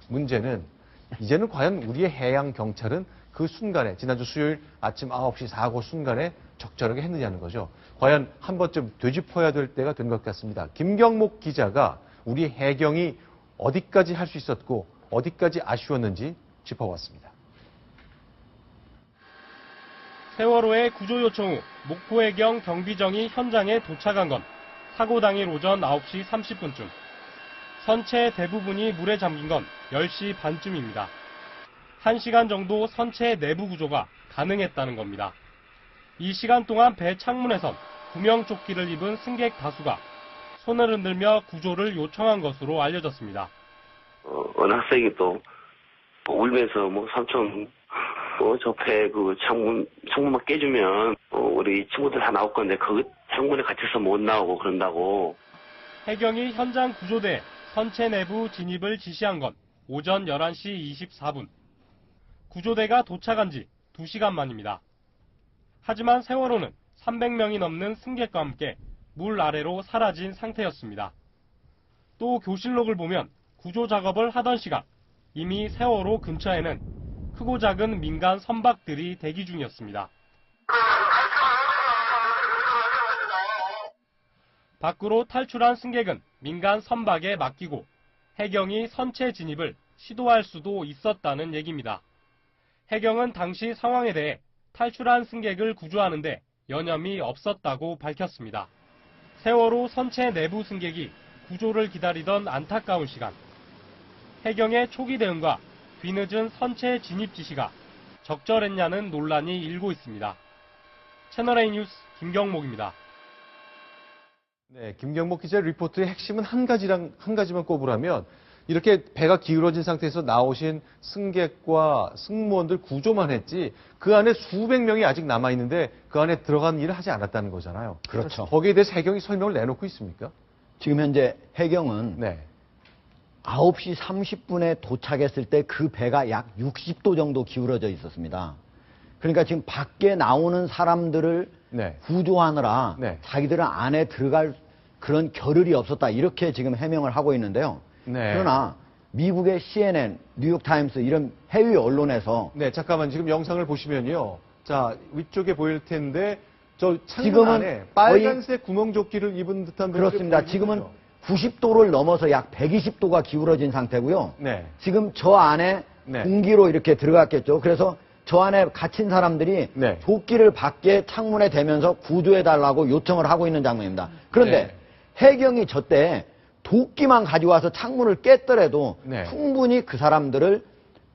문제는 이제는 과연 우리의 해양 경찰은 그 순간에 지난주 수요일 아침 9시 사고 순간에 적절하게 했느냐는 거죠. 과연 한 번쯤 되짚어야 될 때가 된 것 같습니다. 김경목 기자가 우리 해경이 어디까지 할 수 있었고 어디까지 아쉬웠는지 짚어봤습니다. 세월호의 구조 요청 후 목포해경 경비정이 현장에 도착한 건 사고 당일 오전 9시 30분쯤. 선체 대부분이 물에 잠긴 건 10시 반쯤입니다. 1시간 정도 선체 내부 구조가 가능했다는 겁니다. 이 시간 동안 배 창문에선 구명조끼를 입은 승객 다수가 손을 흔들며 구조를 요청한 것으로 알려졌습니다. 어느 학생이 또 울면서 삼촌 저 배 창문만 깨주면 우리 친구들 다 나올 건데 그 창문에 갇혀서 못 나오고 그런다고. 해경이 현장 구조대에 선체 내부 진입을 지시한 건 오전 11시 24분. 구조대가 도착한 지 2시간 만입니다. 하지만 세월호는 300명이 넘는 승객과 함께 물 아래로 사라진 상태였습니다. 또 교실록을 보면 구조 작업을 하던 시각 이미 세월호 근처에는 크고 작은 민간 선박들이 대기 중이었습니다. 밖으로 탈출한 승객은 민간 선박에 맡기고 해경이 선체 진입을 시도할 수도 있었다는 얘기입니다. 해경은 당시 상황에 대해 탈출한 승객을 구조하는데 여념이 없었다고 밝혔습니다. 세월호 선체 내부 승객이 구조를 기다리던 안타까운 시간. 해경의 초기 대응과 뒤늦은 선체 진입 지시가 적절했냐는 논란이 일고 있습니다. 채널A 뉴스 김경목입니다. 네, 김경목 기자의 리포트의 핵심은 한 가지만 꼽으라면 이렇게 배가 기울어진 상태에서 나오신 승객과 승무원들 구조만 했지 그 안에 수백 명이 아직 남아있는데 그 안에 들어간 일을 하지 않았다는 거잖아요. 그렇죠. 거기에 대해서 해경이 설명을 내놓고 있습니까? 지금 현재 해경은 네. 9시 30분에 도착했을 때 그 배가 약 60도 정도 기울어져 있었습니다. 그러니까 지금 밖에 나오는 사람들을 네. 구조하느라 네. 자기들은 안에 들어갈 그런 겨를이 없었다. 이렇게 지금 해명을 하고 있는데요. 네. 그러나 미국의 CNN, 뉴욕타임스 이런 해외 언론에서 네, 잠깐만 지금 영상을 보시면요. 자, 위쪽에 보일 텐데 저 창문 지금은 안에 빨간색 구멍조끼를 입은 듯한 분들이 그렇습니다. 보이는 지금은 거죠. 90도를 넘어서 약 120도가 기울어진 상태고요. 네. 지금 저 안에 네. 공기로 이렇게 들어갔겠죠. 그래서 저 안에 갇힌 사람들이 네. 조끼를 밖에 창문에 대면서 구조해달라고 요청을 하고 있는 장면입니다. 그런데 네. 해경이 저때 도끼만 가져와서 창문을 깼더라도 네. 충분히 그 사람들을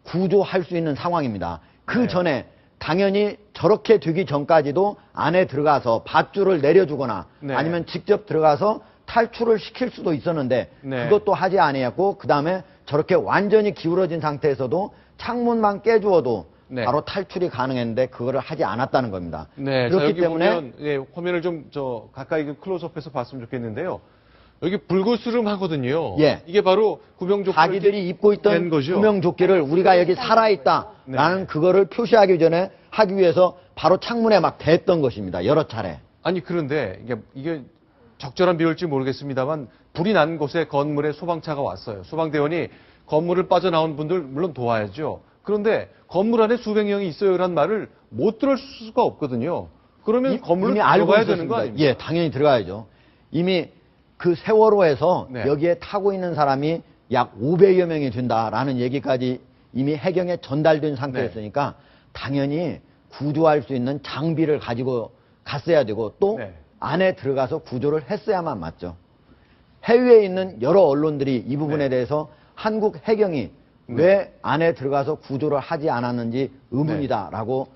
구조할 수 있는 상황입니다. 그 네. 전에 당연히 저렇게 되기 전까지도 안에 들어가서 밧줄을 내려주거나 네. 아니면 직접 들어가서 탈출을 시킬 수도 있었는데 네. 그것도 하지 아니했고 그 다음에 저렇게 완전히 기울어진 상태에서도 창문만 깨주어도 네. 바로 탈출이 가능했는데 그거를 하지 않았다는 겁니다. 네, 그렇기 자, 여기 때문에 보면 예, 화면을 좀 가까이 클로즈업해서 봤으면 좋겠는데요. 여기 불그스름하거든요. 예. 이게 바로 구명조끼 자기들이 입고 있던 거죠. 구명조끼를 우리가 여기 살아있다라는 네. 그거를 표시하기 전에 하기 위해서 바로 창문에 막 댔던 것입니다. 여러 차례. 아니 그런데 이게 적절한 비율일지 모르겠습니다만 불이 난 곳에 건물에 소방차가 왔어요. 소방대원이 건물을 빠져나온 분들 물론 도와야죠. 그런데 건물 안에 수백 명이 있어요라는 말을 못 들을 수가 없거든요. 그러면 건물을 이미 알고 들어가야 있었습니다. 되는 거 아닙니까? 예, 당연히 들어가야죠. 이미 그 세월호에서 네. 여기에 타고 있는 사람이 약 500여 명이 된다라는 얘기까지 이미 해경에 전달된 상태였으니까 당연히 구조할 수 있는 장비를 가지고 갔어야 되고 또 네. 안에 들어가서 구조를 했어야만 맞죠. 해외에 있는 여러 언론들이 이 부분에 네. 대해서 한국 해경이 왜 안에 들어가서 구조를 하지 않았는지 의문이다라고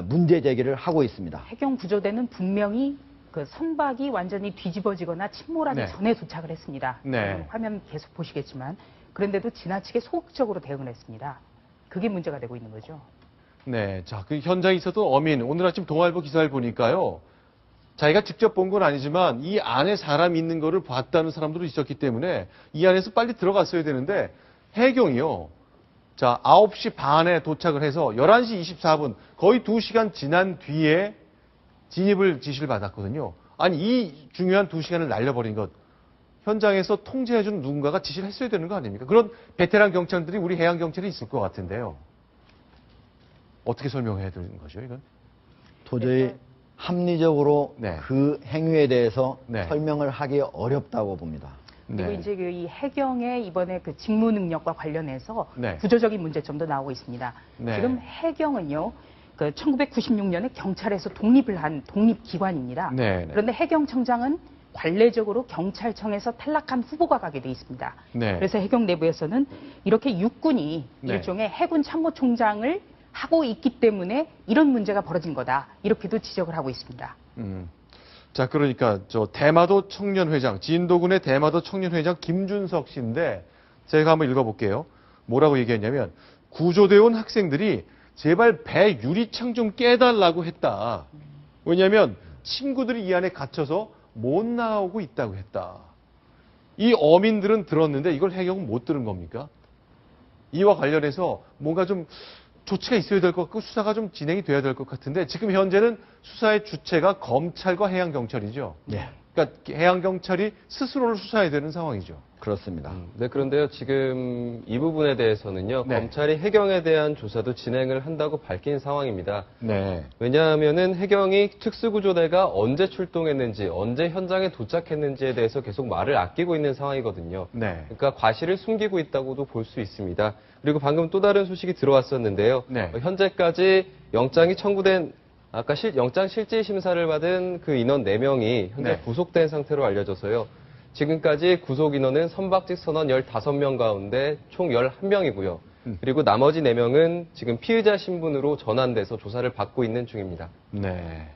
문제 제기를 하고 있습니다. 해경 구조대는 분명히 그 선박이 완전히 뒤집어지거나 침몰하기 네. 전에 도착을 했습니다. 네. 화면 계속 보시겠지만 그런데도 지나치게 소극적으로 대응을 했습니다. 그게 문제가 되고 있는 거죠. 네, 자, 그 현장에 있었던 어민 오늘 아침 동아일보 기사를 보니까요. 자기가 직접 본 건 아니지만 이 안에 사람이 있는 거를 봤다는 사람들도 있었기 때문에 이 안에서 빨리 들어갔어야 되는데 해경이요. 자, 9시 반에 도착을 해서 11시 24분 거의 2시간 지난 뒤에 진입을 지시를 받았거든요. 아니 이 중요한 2시간을 날려버린 것 현장에서 통제해주는 누군가가 지시를 했어야 되는 거 아닙니까? 그런 베테랑 경찰들이 우리 해양 경찰에 있을 것 같은데요. 어떻게 설명해야 되는 거죠, 이건? 도저히 합리적으로 네. 그 행위에 대해서 네. 설명을 하기 어렵다고 봅니다. 그리고 네. 이제 그 이 해경의 이번에 그 직무 능력과 관련해서 네. 구조적인 문제점도 나오고 있습니다. 네. 지금 해경은요, 그 1996년에 경찰에서 독립을 한 독립기관입니다. 네, 네. 그런데 해경청장은 관례적으로 경찰청에서 탈락한 후보가 가게 돼 있습니다. 네. 그래서 해경 내부에서는 이렇게 육군이 네. 일종의 해군 참모총장을 하고 있기 때문에 이런 문제가 벌어진 거다. 이렇게도 지적을 하고 있습니다. 자, 그러니까 저 대마도 청년회장, 진도군의 대마도 청년회장 김준석 씨인데 제가 한번 읽어볼게요. 뭐라고 얘기했냐면 구조되어 온 학생들이 제발 배 유리창 좀 깨달라고 했다. 왜냐하면 친구들이 이 안에 갇혀서 못 나오고 있다고 했다. 이 어민들은 들었는데 이걸 해경은 못 들은 겁니까? 이와 관련해서 뭔가 좀 조치가 있어야 될 것 같고 수사가 좀 진행이 돼야 될 것 같은데 지금 현재는 수사의 주체가 검찰과 해양경찰이죠. 네. 그러니까 해양경찰이 스스로를 수사해야 되는 상황이죠. 그렇습니다. 네, 그런데요, 지금 이 부분에 대해서는요, 네. 검찰이 해경에 대한 조사도 진행을 한다고 밝힌 상황입니다. 네. 왜냐하면은 해경이 특수구조대가 언제 출동했는지, 언제 현장에 도착했는지에 대해서 계속 말을 아끼고 있는 상황이거든요. 네. 그러니까 과실을 숨기고 있다고도 볼 수 있습니다. 그리고 방금 또 다른 소식이 들어왔었는데요. 네. 현재까지 영장이 청구된 아까 영장 실질 심사를 받은 그 인원 4명이 현재 네. 구속된 상태로 알려져서요. 지금까지 구속 인원은 선박직 선원 15명 가운데 총 11명이고요. 그리고 나머지 4명은 지금 피의자 신분으로 전환돼서 조사를 받고 있는 중입니다. 네.